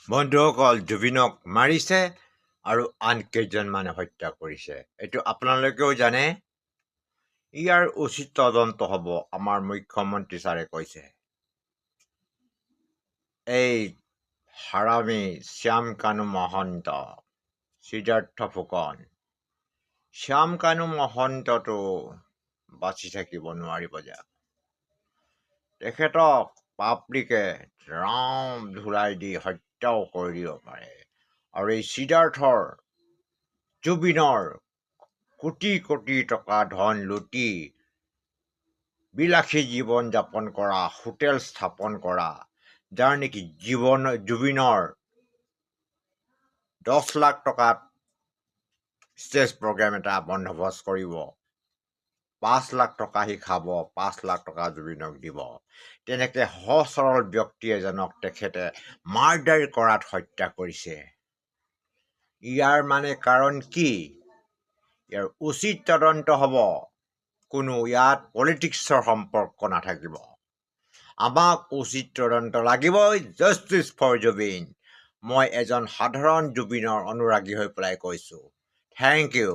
বন্ধুসকল জুবিনক মাৰিছে আৰু আন কেইজনমানে হত্যা কৰিছে। এইটো আপোনালোকেও জানে। ইয়াৰ উচিত তদন্ত হ'ব, আমাৰ মুখ্যমন্ত্ৰী ছাৰে কৈছে। এই হাৰামী শ্যাম কানু মহন্ত, সিদ্ধাৰ্থ ফুকন, শ্যাম কানু মহন্তটো বাচি থাকিব নোৱাৰিব যে। তেখেতক পাব্লিকে ৰাম ধুলাই দি হত্যাও কৰি দিব পাৰে। আৰু এই সিদ্ধাৰ্থৰ জুবিনৰ কোটি কোটি টকা ধন লুটি বিলাসী জীৱন যাপন কৰা, হোটেল স্থাপন কৰা, যাৰ নেকি জুবিনৰ 10 লাখ টকাত ষ্টেজ প্ৰগ্ৰেম এটা বন্দোবস্ত কৰিব, 5 লাখ টকা সি খাব, 5 লাখ টকা জুবিনক দিব। তেনেকে সহজ সৰল ব্যক্তি এজনক তেখেতে মাৰ্ডাৰ কৰাত হত্যা কৰিছে। ইয়াৰ মানে কাৰণ কি? ইয়াৰ উচিত তদন্ত হ'ব। কোনো ইয়াত পলিটিক্সৰ সম্পৰ্ক নাথাকিব। আমাক উচিত তদন্ত লাগিবই। Justice for Zubeen. মই এজন সাধাৰণ জুবিনৰ অনুৰাগী হৈ পেলাই কৈছোঁ। Thank U.